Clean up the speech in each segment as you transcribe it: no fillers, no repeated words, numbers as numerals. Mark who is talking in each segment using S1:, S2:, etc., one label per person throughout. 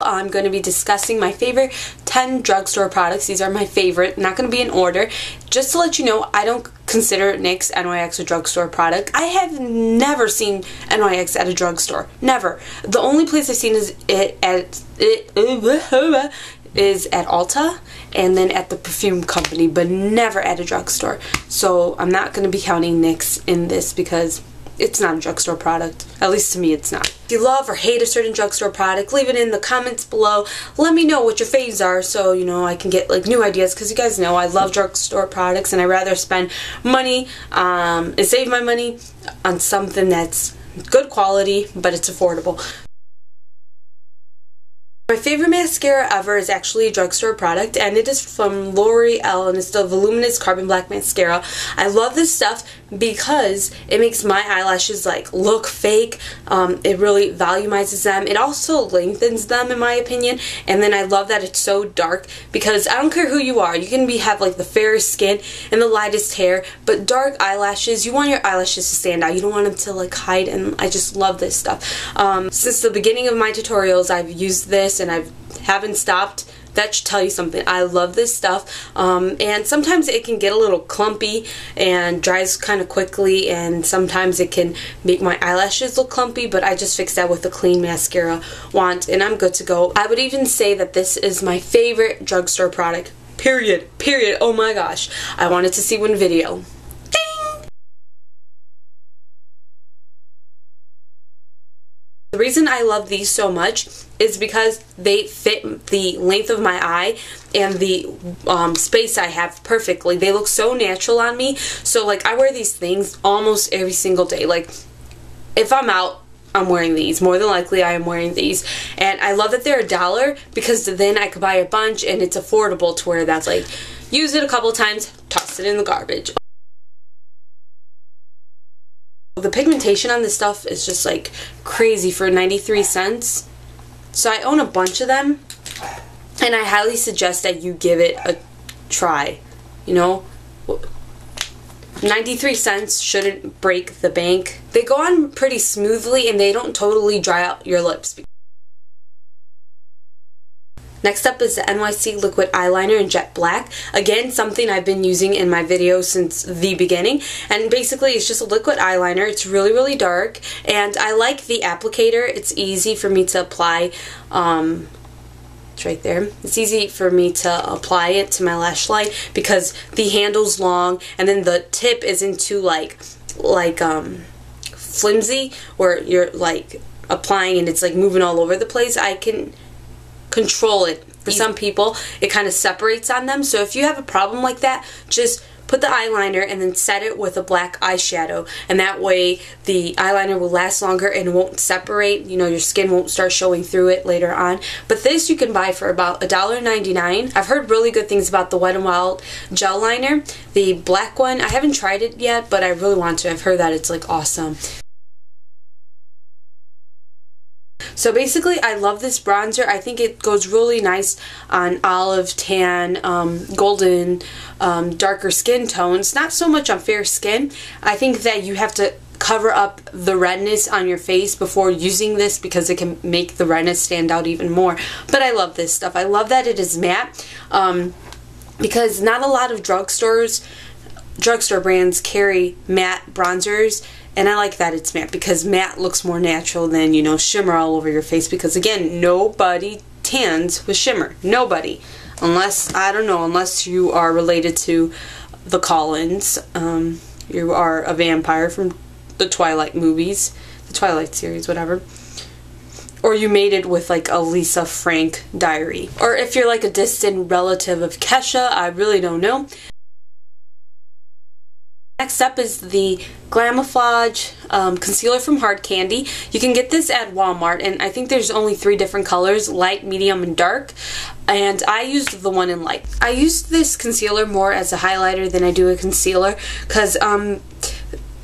S1: I'm going to be discussing my favorite 10 drugstore products. These are my favorite, not going to be in order. Just to let you know, I don't consider NYX, NYX a drugstore product. I have never seen NYX at a drugstore. Never. The only place I've seen is at Ulta and then at the perfume company, but never at a drugstore. So I'm not going to be counting NYX in this because it's not a drugstore product. At least to me, it's not. If you love or hate a certain drugstore product, leave it in the comments below. Let me know what your faves are so, you know, I can get like new ideas, because you guys know I love drugstore products and I'd rather spend money and save my money on something that's good quality, but it's affordable. My favorite mascara ever is actually a drugstore product, and it is from L'Oreal, and it's the Voluminous Carbon Black Mascara. I love this stuff because it makes my eyelashes like look fake. It really volumizes them. It also lengthens them, in my opinion. And then I love that it's so dark, because I don't care who you are. You can have like the fairest skin and the lightest hair, but dark eyelashes, you want your eyelashes to stand out. You don't want them to like hide, and I just love this stuff. Since the beginning of my tutorials, I've used this and I haven't stopped. That should tell you something. I love this stuff, and sometimes it can get a little clumpy and dries kind of quickly, and sometimes it can make my eyelashes look clumpy, but I just fix that with a clean mascara wand and I'm good to go. I would even say that this is my favorite drugstore product, period. Oh my gosh, I wanted to see one video. The reason I love these so much is because they fit the length of my eye and the space I have perfectly. They look so natural on me. So like I wear these things almost every single day. Like if I'm out, I'm wearing these. More than likely I am wearing these. And I love that they're $1 because then I could buy a bunch and it's affordable to where that's like use it a couple times, toss it in the garbage. The pigmentation on this stuff is just like crazy for 93 cents. So I own a bunch of them, and I highly suggest that you give it a try. You know, 93 cents shouldn't break the bank. They go on pretty smoothly and they don't totally dry out your lips. Next up is the NYC Liquid Eyeliner in Jet Black. Again, something I've been using in my videos since the beginning. And basically, it's just a liquid eyeliner. It's really, really dark. And I like the applicator. It's easy for me to apply. It's right there. It's easy for me to apply it to my lash line because the handle's long. And then the tip isn't too like flimsy where you're like applying and it's like moving all over the place. I can control it. For some people, it kind of separates on them. So if you have a problem like that, just put the eyeliner and then set it with a black eyeshadow, and that way the eyeliner will last longer and won't separate. You know, your skin won't start showing through it later on. But this you can buy for about $1.99. I've heard really good things about the Wet n Wild gel liner, the black one. I haven't tried it yet, but I really want to. I've heard that it's like awesome. So basically, I love this bronzer. I think it goes really nice on olive, tan, golden, darker skin tones. Not so much on fair skin. I think that you have to cover up the redness on your face before using this because it can make the redness stand out even more. But I love this stuff. I love that it is matte because not a lot of drugstore brands carry matte bronzers. And I like that it's matte because matte looks more natural than, you know, shimmer all over your face. Because again, nobody tans with shimmer. Nobody. Unless, I don't know, unless you are related to the Collins. You are a vampire from the Twilight movies. The Twilight series, whatever. Or you mated with like a Lisa Frank diary. Or if you're like a distant relative of Kesha, I really don't know. Next up is the Glamouflage concealer from Hard Candy. You can get this at Walmart, and I think there's only 3 different colors, light, medium, and dark. And I used the one in light. I used this concealer more as a highlighter than I do a concealer because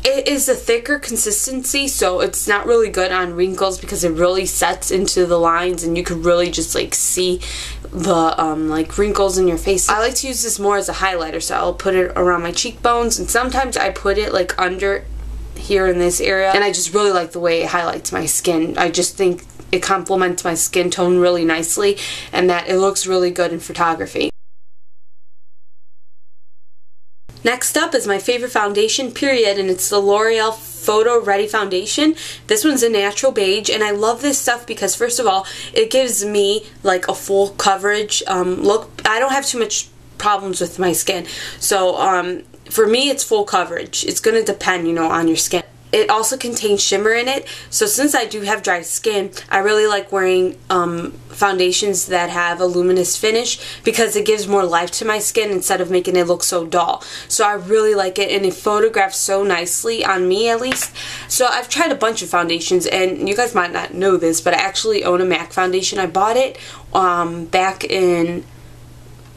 S1: it is a thicker consistency, so it's not really good on wrinkles because it really sets into the lines and you could really just like see the like wrinkles in your face. I like to use this more as a highlighter, so I'll put it around my cheekbones, and sometimes I put it like under here in this area, and I just really like the way it highlights my skin. I just think it complements my skin tone really nicely and that it looks really good in photography. Next up is my favorite foundation, period, and it's the L'Oreal Photo Ready Foundation. This one's a natural beige, and I love this stuff because, first of all, it gives me like a full coverage look. I don't have too much problems with my skin, so for me it's full coverage. It's going to depend, you know, on your skin. It also contains shimmer in it, so since I do have dry skin, I really like wearing foundations that have a luminous finish because it gives more life to my skin instead of making it look so dull. So I really like it, and it photographs so nicely on me, at least. So I've tried a bunch of foundations, and you guys might not know this, but I actually own a MAC foundation. I bought it back in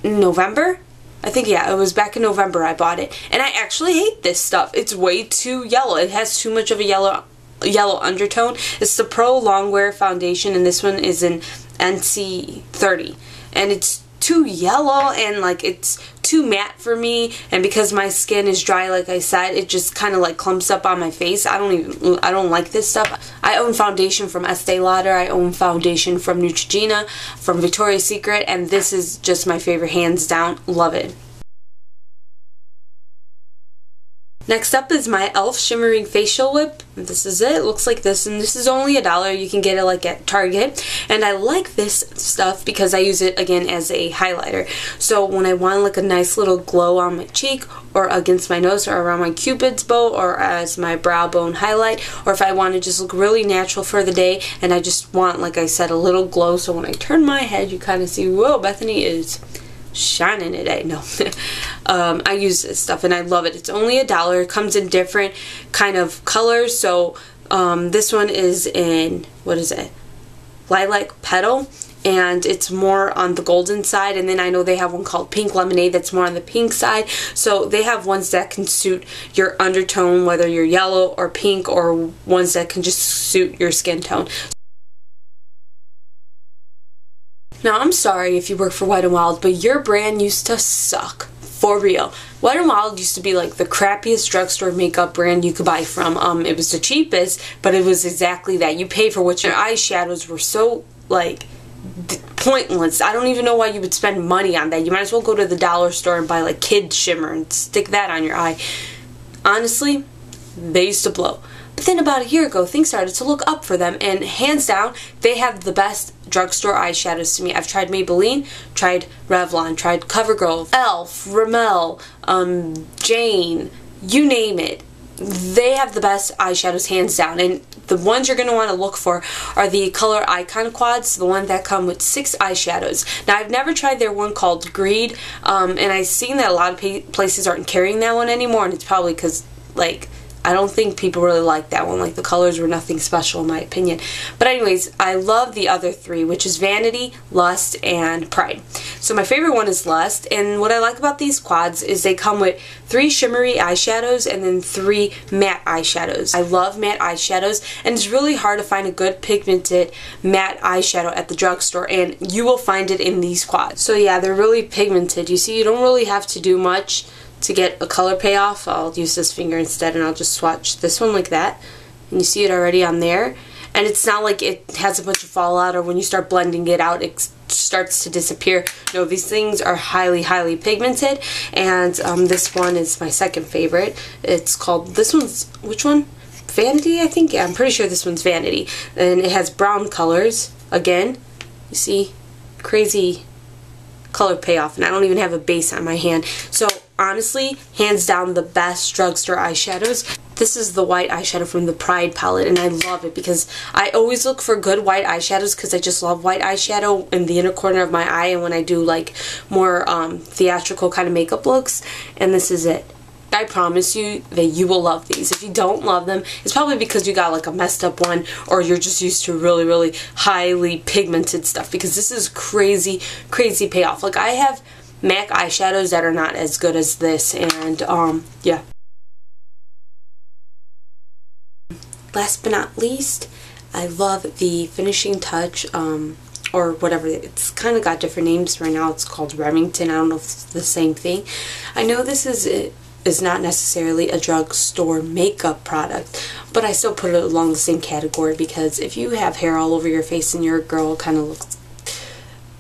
S1: November. I think, yeah, it was back in November I bought it. And I actually hate this stuff. It's way too yellow. It has too much of a yellow undertone. It's the Pro Longwear Foundation, and this one is in NC 30. And it's too yellow, and like it's too matte for me, and because my skin is dry, like I said, it just kind of like clumps up on my face. I don't like this stuff. I own foundation from Estee Lauder, I own foundation from Neutrogena, from Victoria's Secret, and this is just my favorite, hands down. Love it. Next up is my e.l.f. Shimmering Facial Whip. This is it. It looks like this, and this is only $1. You can get it like at Target. And I like this stuff because I use it, again, as a highlighter. So when I want like a nice little glow on my cheek or against my nose or around my cupid's bow or as my brow bone highlight, or if I want to just look really natural for the day and I just want, like I said, a little glow, so when I turn my head you kind of see, whoa, Bethany is shining today. No. I use this stuff and I love it. It's only $1. It comes in different kind of colors. So this one is in, what is it? Lilac Petal, and it's more on the golden side. And then I know they have one called Pink Lemonade that's more on the pink side. So they have ones that can suit your undertone, whether you're yellow or pink, or ones that can just suit your skin tone. Now, I'm sorry if you work for Wet n Wild, but your brand used to suck. For real. Wet n Wild used to be like the crappiest drugstore makeup brand you could buy from. It was the cheapest, but it was exactly that. You pay for what your eyeshadows were so, like, pointless. I don't even know why you would spend money on that. You might as well go to the dollar store and buy, like, kid shimmer and stick that on your eye. Honestly, they used to blow. But then about a year ago, things started to look up for them, and hands down, they have the best drugstore eyeshadows to me. I've tried Maybelline, tried Revlon, tried CoverGirl, e.l.f., Rimmel, Jane, you name it. They have the best eyeshadows, hands down, and the ones you're going to want to look for are the Color Icon Quads, the one that come with 6 eyeshadows. Now, I've never tried their one called Greed, and I've seen that a lot of places aren't carrying that one anymore, and it's probably because, like, I don't think people really like that one. Like, the colors were nothing special in my opinion. But anyways, I love the other 3, which is Vanity, Lust, and Pride. So my favorite one is Lust, and what I like about these quads is they come with 3 shimmery eyeshadows and then 3 matte eyeshadows. I love matte eyeshadows, and it's really hard to find a good pigmented matte eyeshadow at the drugstore, and you will find it in these quads. So yeah, they're really pigmented. You see, you don't really have to do much to get a color payoff. I'll use this finger instead, and I'll just swatch this one like that, and you see it already on there, and it's not like it has a bunch of fallout, or when you start blending it out it starts to disappear. No, these things are highly pigmented, and this one is my second favorite. It's called, this one's, which one? Vanity, I think? Yeah, I'm pretty sure this one's Vanity, and it has brown colors. Again, you see, crazy color payoff, and I don't even have a base on my hand. So honestly, hands down, the best drugstore eyeshadows. This is the white eyeshadow from the Pride palette, and I love it because I always look for good white eyeshadows because I just love white eyeshadow in the inner corner of my eye, and when I do like more theatrical kind of makeup looks, and this is it. I promise you that you will love these. If you don't love them, it's probably because you got like a messed up one, or you're just used to really highly pigmented stuff, because this is crazy payoff. Like, I have MAC eyeshadows that are not as good as this, and yeah. Last but not least, I love the Finishing Touch, or whatever, it's kind of got different names right now. It's called Remington. I don't know if it's the same thing. I know this is is not necessarily a drugstore makeup product, but I still put it along the same category because if you have hair all over your face and you're a girl, it kind of looks,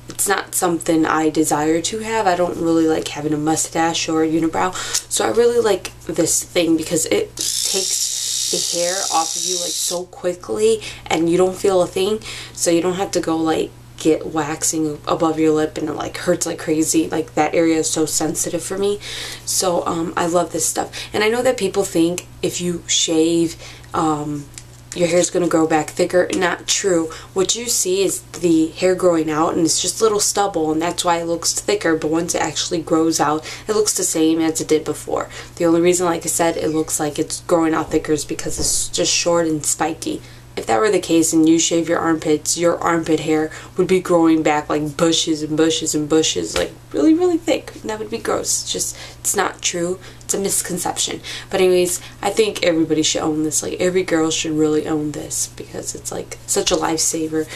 S1: it's not something I desire to have. I don't really like having a mustache or a unibrow, so I really like this thing because it takes the hair off of you like so quickly and you don't feel a thing, so you don't have to go like get waxing above your lip and it like hurts like crazy. Like that area is so sensitive for me. So I love this stuff. And I know that people think if you shave your hair is going to grow back thicker. Not true. What you see is the hair growing out and it's just little stubble, and that's why it looks thicker, but once it actually grows out it looks the same as it did before. The only reason, like I said, it looks like it's growing out thicker is because it's just short and spiky. If that were the case and you shave your armpits, your armpit hair would be growing back like bushes and bushes and bushes, like really, really thick. And that would be gross. It's just, it's not true. It's a misconception. But anyways, I think everybody should own this. Like every girl should really own this because it's like such a lifesaver.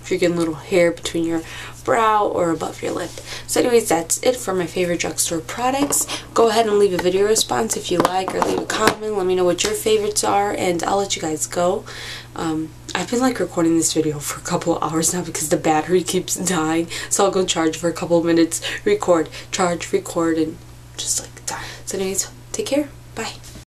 S1: If you're getting little hair between your brow or above your lip. So anyways, that's it for my favorite drugstore products. Go ahead and leave a video response if you like, or leave a comment. Let me know what your favorites are and I'll let you guys go. I've been like recording this video for a couple of hours now because the battery keeps dying, so I'll go charge for a couple of minutes, record, charge, record, and just like die. So anyways, take care. Bye.